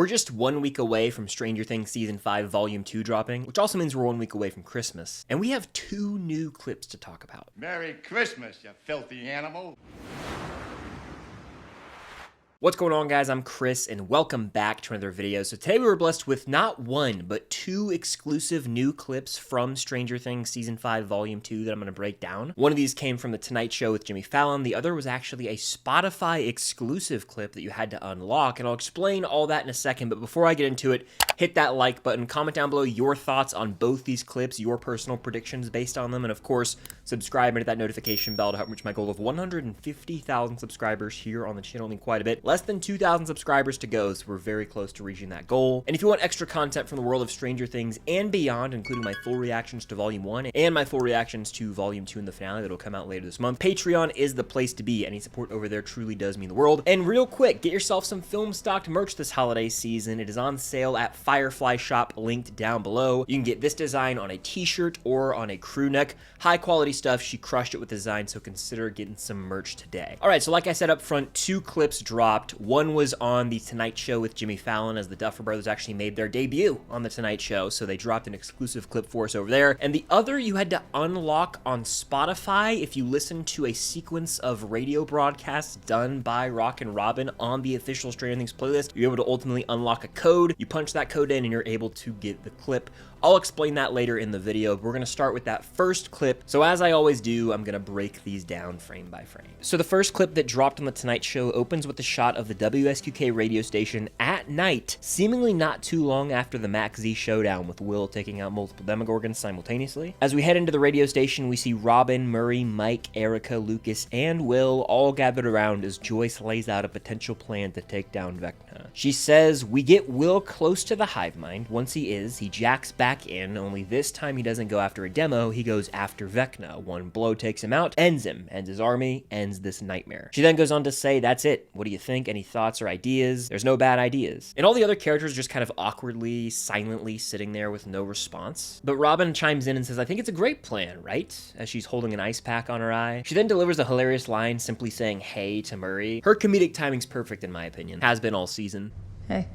We're just 1 week away from Stranger Things Season 5 Volume 2 dropping, which also means we're 1 week away from Christmas. And we have 2 new clips to talk about. Merry Christmas, you filthy animal. What's going on, guys? I'm Chris, and welcome back to another video. So today we were blessed with not 1, but 2 exclusive new clips from Stranger Things Season 5 Volume 2 that I'm going to break down. One of these came from The Tonight Show with Jimmy Fallon. The other was actually a Spotify exclusive clip that you had to unlock, and I'll explain all that in a second. But before I get into it, hit that like button, comment down below your thoughts on both these clips, your personal predictions based on them, and of course, subscribe and hit that notification bell to help reach my goal of 150,000 subscribers here on the channel in quite a bit. Less than 2,000 subscribers to go, so we're very close to reaching that goal. And if you want extra content from the world of Stranger Things and beyond, including my full reactions to Volume 1 and my full reactions to Volume 2 and the finale that'll come out later this month, Patreon is the place to be. Any support over there truly does mean the world. And real quick, get yourself some film stocked merch this holiday season. It is on sale at Firefly Shop, linked down below. You can get this design on a t-shirt or on a crew neck. High quality stuff. She crushed it with design, so consider getting some merch today. All right, so like I said up front, 2 clips dropped. One was on The Tonight Show with Jimmy Fallon, as the Duffer Brothers actually made their debut on The Tonight Show, so they dropped an exclusive clip for us over there. And the other you had to unlock on Spotify if you listen to a sequence of radio broadcasts done by Rock and Robin on the official Stranger Things playlist. You're able to ultimately unlock a code. You punch that code in and you're able to get the clip. I'll explain that later in the video. We're going to start with that first clip. So as I always do, I'm going to break these down frame by frame. So the first clip that dropped on The Tonight Show opens with a shot of the WSQK radio station at night, seemingly not too long after the Max Z showdown with Will taking out multiple Demogorgons simultaneously. As we head into the radio station, we see Robin, Murray, Mike, Erica, Lucas, and Will all gathered around as Joyce lays out a potential plan to take down Vecna. She says, "We get Will close to the hive mind. Once he is, he jacks back in, only this time he doesn't go after a demo, he goes after Vecna. One blow takes him out, ends him, ends his army, ends this nightmare." She then goes on to say, "That's it. What do you think? Any thoughts or ideas? There's no bad ideas." And all the other characters just kind of awkwardly, silently sitting there with no response. But Robin chimes in and says, "I think it's a great plan, right?" As she's holding an ice pack on her eye. She then delivers a hilarious line, simply saying "hey" to Murray. Her comedic timing's perfect in my opinion. Has been all season. Hey.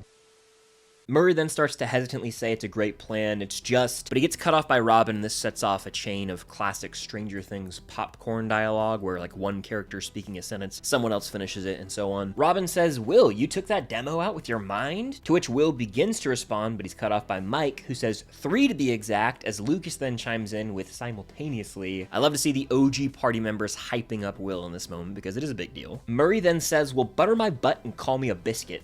Murray then starts to hesitantly say it's a great plan, it's just, but he gets cut off by Robin, and this sets off a chain of classic Stranger Things popcorn dialogue, where like one character speaking a sentence, someone else finishes it, and so on. Robin says, "Will, you took that demo out with your mind?" To which Will begins to respond, but he's cut off by Mike, who says 3 to be exact, as Lucas then chimes in with simultaneously. I love to see the OG party members hyping up Will in this moment, because it is a big deal. Murray then says, "Well, butter my butt and call me a biscuit."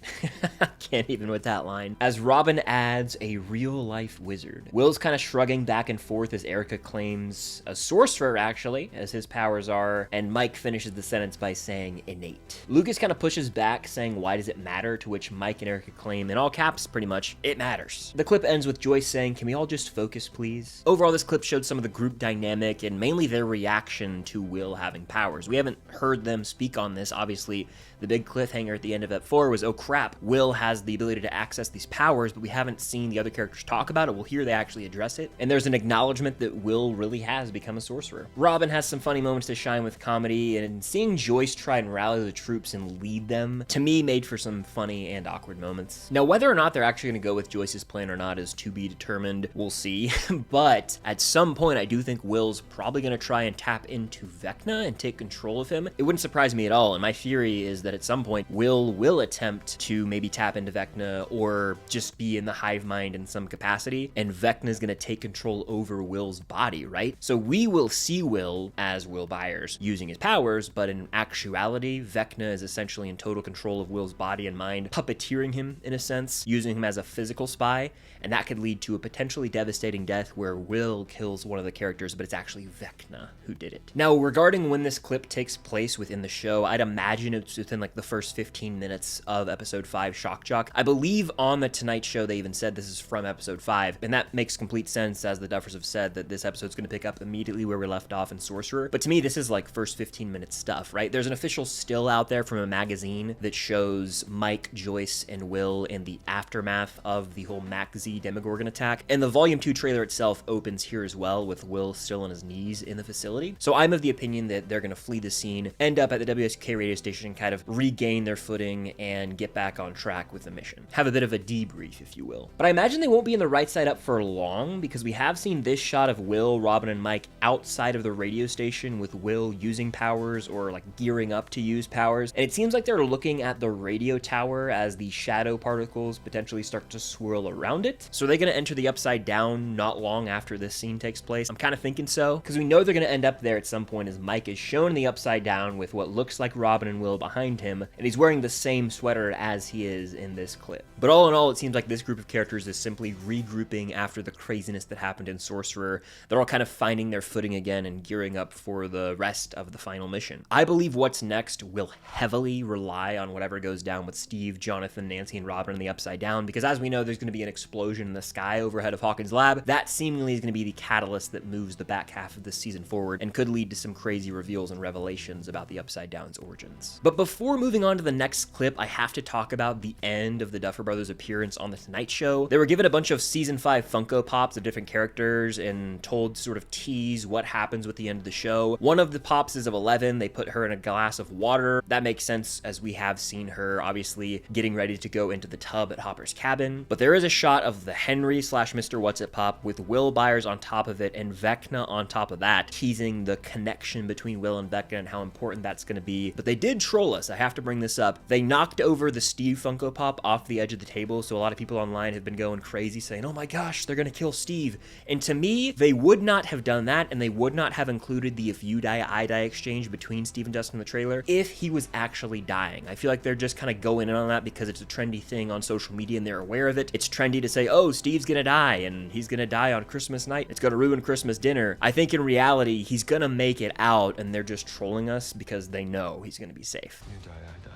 Can't even with that line. As Robin adds, "a real-life wizard." Will's kind of shrugging back and forth as Erica claims a sorcerer, actually, as his powers are, and Mike finishes the sentence by saying innate. Lucas kind of pushes back, saying, "Why does it matter?" To which Mike and Erica claim, in all caps, pretty much, "It matters." The clip ends with Joyce saying, "Can we all just focus, please?" Overall, this clip showed some of the group dynamic and mainly their reaction to Will having powers. We haven't heard them speak on this, obviously. The big cliffhanger at the end of Ep 4 was, oh crap, Will has the ability to access these powers, but we haven't seen the other characters talk about it. Well, here they actually address it, and there's an acknowledgement that Will really has become a sorcerer. Robin has some funny moments to shine with comedy, and seeing Joyce try and rally the troops and lead them, to me, made for some funny and awkward moments. Now, whether or not they're actually going to go with Joyce's plan or not is to be determined. We'll see. But at some point, I do think Will's probably going to try and tap into Vecna and take control of him. It wouldn't surprise me at all, and my theory is that at some point, Will attempt to maybe tap into Vecna or just be in the hive mind in some capacity, and Vecna's gonna take control over Will's body, right? So we will see Will as Will Byers using his powers, but in actuality, Vecna is essentially in total control of Will's body and mind, puppeteering him in a sense, using him as a physical spy, and that could lead to a potentially devastating death where Will kills one of the characters, but it's actually Vecna who did it. Now, regarding when this clip takes place within the show, I'd imagine it's within like the first 15 minutes of episode 5 Shock Jock. I believe on The Tonight Show they even said this is from episode 5, and that makes complete sense, as the Duffers have said that this episode's going to pick up immediately where we left off in Sorcerer. But to me, this is like first 15 minute stuff, right? There's an official still out there from a magazine that shows Mike, Joyce, and Will in the aftermath of the whole Max Z Demogorgon attack, and the Volume 2 trailer itself opens here as well, with Will still on his knees in the facility. So I'm of the opinion that they're going to flee the scene, end up at the WSK radio station, kind of regain their footing and get back on track with the mission. Have a bit of a debrief, if you will. But I imagine they won't be in the right side up for long, because we have seen this shot of Will, Robin, and Mike outside of the radio station with Will using powers or like gearing up to use powers. And it seems like they're looking at the radio tower as the shadow particles potentially start to swirl around it. So are they going to enter the Upside Down not long after this scene takes place? I'm kind of thinking so, because we know they're going to end up there at some point as Mike is shown in the Upside Down with what looks like Robin and Will behind him, and he's wearing the same sweater as he is in this clip. But all in all, it seems like this group of characters is simply regrouping after the craziness that happened in Sorcerer. They're all kind of finding their footing again and gearing up for the rest of the final mission. I believe what's next will heavily rely on whatever goes down with Steve, Jonathan, Nancy, and Robin in the Upside Down, because as we know, there's going to be an explosion in the sky overhead of Hawkins' lab. That seemingly is going to be the catalyst that moves the back half of this season forward and could lead to some crazy reveals and revelations about the Upside Down's origins. But before moving on to the next clip, I have to talk about the end of the Duffer Brothers' appearance on The Tonight Show. They were given a bunch of season 5 Funko Pops of different characters and told to sort of tease what happens with the end of the show. One of the pops is of 11. They put her in a glass of water. That makes sense, as we have seen her obviously getting ready to go into the tub at Hopper's cabin. But there is a shot of the Henry / Mr. What's-It pop with Will Byers on top of it and Vecna on top of that, teasing the connection between Will and Vecna and how important that's going to be. But they did troll us. I have to bring this up. They knocked over the Steve Funko Pop off the edge of the table, so a lot of people online have been going crazy saying, oh my gosh, they're going to kill Steve. And to me, they would not have done that, and they would not have included the if you die, I die exchange between Steve and Dustin in the trailer if he was actually dying. I feel like they're just kind of going in on that because it's a trendy thing on social media and they're aware of it. It's trendy to say, oh, Steve's gonna die and he's gonna die on Christmas night. It's gonna ruin Christmas dinner. I think in reality, he's gonna make it out and they're just trolling us because they know he's gonna be safe. You die, I die.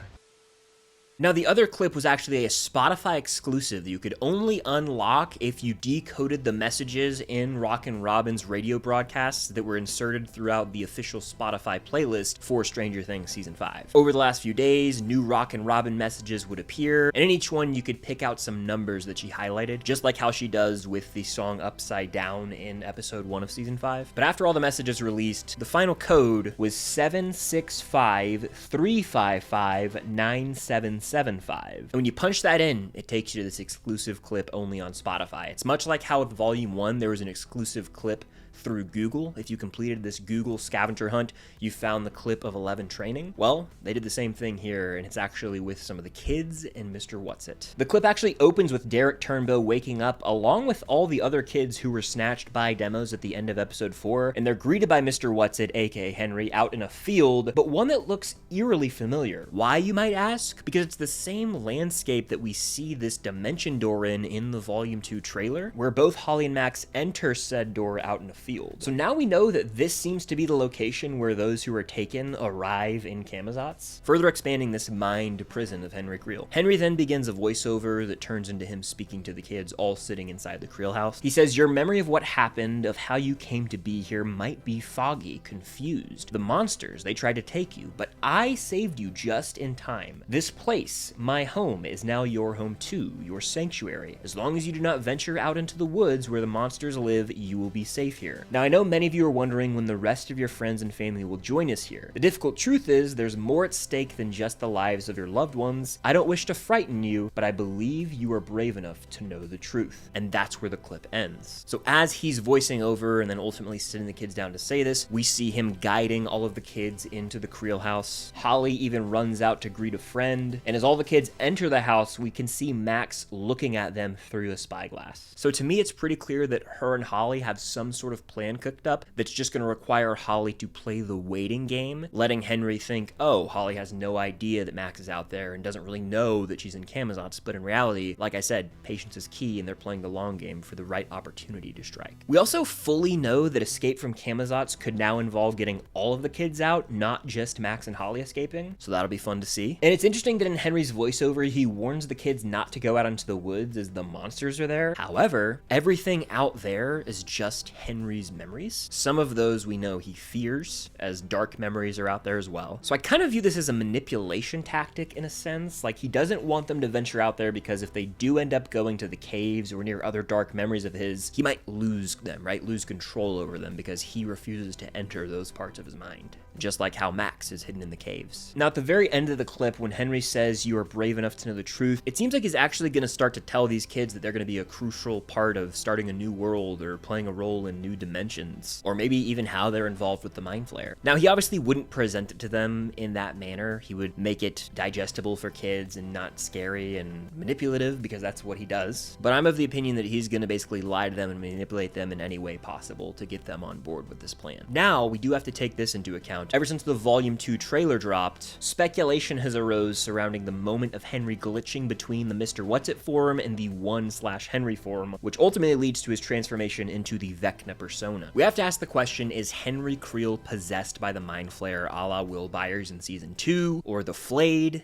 Now, the other clip was actually a Spotify exclusive that you could only unlock if you decoded the messages in Rockin' Robin's radio broadcasts that were inserted throughout the official Spotify playlist for Stranger Things Season 5. Over the last few days, new Rockin' Robin messages would appear, and in each one you could pick out some numbers that she highlighted, just like how she does with the song Upside Down in episode 1 of Season 5. But after all the messages released, the final code was 765-355-9775. And when you punch that in, it takes you to this exclusive clip only on Spotify. It's much like how with Volume 1, there was an exclusive clip through Google. If you completed this Google scavenger hunt, you found the clip of 11 training. Well, they did the same thing here, and it's actually with some of the kids and Mr. What's-It. The clip actually opens with Derek Turnbow waking up along with all the other kids who were snatched by demos at the end of episode 4, and they're greeted by Mr. What's-It, aka Henry, out in a field, but one that looks eerily familiar. Why, you might ask? Because it's the same landscape that we see this dimension door in the Volume 2 trailer, where both Holly and Max enter said door out in a field. So now we know that this seems to be the location where those who are taken arrive in Camazotz, further expanding this mind prison of Henry Creel. Henry then begins a voiceover that turns into him speaking to the kids all sitting inside the Creel house. He says, your memory of what happened, of how you came to be here, might be foggy, confused. The monsters, they tried to take you, but I saved you just in time. This place, my home, is now your home too, your sanctuary. As long as you do not venture out into the woods where the monsters live, you will be safe here. Now, I know many of you are wondering when the rest of your friends and family will join us here. The difficult truth is there's more at stake than just the lives of your loved ones. I don't wish to frighten you, but I believe you are brave enough to know the truth. And that's where the clip ends. So as he's voicing over and then ultimately sitting the kids down to say this, we see him guiding all of the kids into the Creel house. Holly even runs out to greet a friend. And as all the kids enter the house, we can see Max looking at them through a spyglass. So to me, it's pretty clear that her and Holly have some sort of plan cooked up that's just going to require Holly to play the waiting game, letting Henry think, oh, Holly has no idea that Max is out there and doesn't really know that she's in Camazotz, but in reality, like I said, patience is key and they're playing the long game for the right opportunity to strike. We also fully know that escape from Camazotz could now involve getting all of the kids out, not just Max and Holly escaping, so that'll be fun to see. And it's interesting that in Henry's voiceover, he warns the kids not to go out into the woods as the monsters are there. However, everything out there is just Henry's memories. Some of those we know he fears, as dark memories are out there as well. So I kind of view this as a manipulation tactic in a sense. Like, he doesn't want them to venture out there because if they do end up going to the caves or near other dark memories of his, he might lose them, right? Lose control over them because he refuses to enter those parts of his mind. just like how Max is hidden in the caves. Now, at the very end of the clip, when Henry says you are brave enough to know the truth, it seems like he's actually going to start to tell these kids that they're going to be a crucial part of starting a new world or playing a role in new dimensions, or maybe even how they're involved with the Mind Flayer. Now, he obviously wouldn't present it to them in that manner. He would make it digestible for kids and not scary and manipulative, because that's what he does. But I'm of the opinion that he's going to basically lie to them and manipulate them in any way possible to get them on board with this plan. Now, we do have to take this into account. Ever since the Volume 2 trailer dropped, speculation has arose surrounding the moment of Henry glitching between the Mr. What's-It form and the 1/Henry form, which ultimately leads to his transformation into the Vecna persona. We have to ask the question, is Henry Creel possessed by the Mind Flayer a la Will Byers in Season 2, or the Flayed?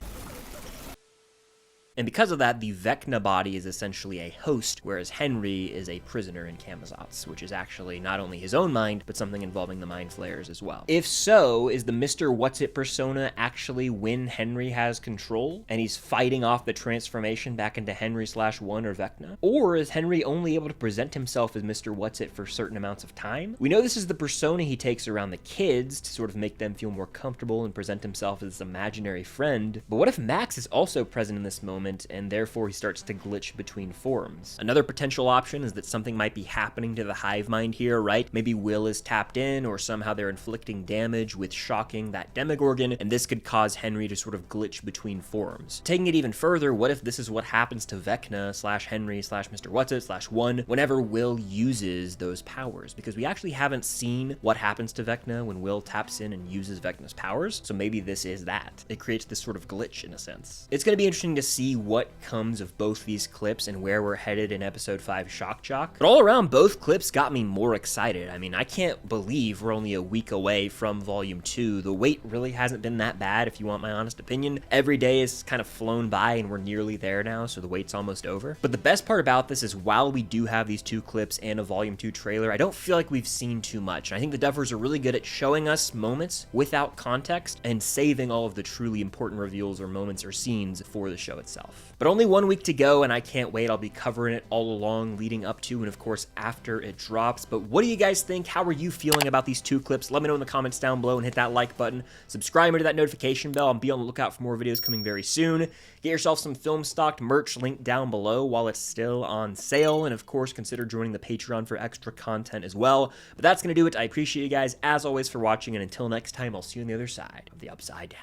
And because of that, the Vecna body is essentially a host, whereas Henry is a prisoner in Camazotz, which is actually not only his own mind, but something involving the Mind Flayers as well. If so, is the Mr. What's-It persona actually when Henry has control, and he's fighting off the transformation back into Henry/1 or Vecna? Or is Henry only able to present himself as Mr. What's-It for certain amounts of time? We know this is the persona he takes around the kids to sort of make them feel more comfortable and present himself as this imaginary friend, but what if Max is also present in this moment, and therefore he starts to glitch between forms? Another potential option is that something might be happening to the hive mind here, right? Maybe Will is tapped in, or somehow they're inflicting damage with shocking that Demogorgon, and this could cause Henry to sort of glitch between forms. Taking it even further, what if this is what happens to Vecna/Henry/Mr. What's-It/1 whenever Will uses those powers? Because we actually haven't seen what happens to Vecna when Will taps in and uses Vecna's powers, so maybe this is that. It creates this sort of glitch in a sense. It's going to be interesting to see what comes of both these clips and where we're headed in episode 5 Shock Jock. But all around, both clips got me more excited. I mean, I can't believe we're only a week away from Volume 2. The wait really hasn't been that bad, if you want my honest opinion. Every day has kind of flown by and we're nearly there now, so the wait's almost over. But the best part about this is while we do have these 2 clips and a Volume 2 trailer, I don't feel like we've seen too much. I think the Duffers are really good at showing us moments without context and saving all of the truly important reveals or moments or scenes for the show itself. But only 1 week to go, and I can't wait. I'll be covering it all along, leading up to, and of course after it drops. But what do you guys think? How are you feeling about these 2 clips? Let me know in the comments down below, and hit that like button. Subscribe to that notification bell, and be on the lookout for more videos coming very soon. Get yourself some film stocked merch, link down below while it's still on sale, and of course consider joining the Patreon for extra content as well. But that's going to do it. I appreciate you guys as always for watching, and until next time, I'll see you on the other side of the Upside Down.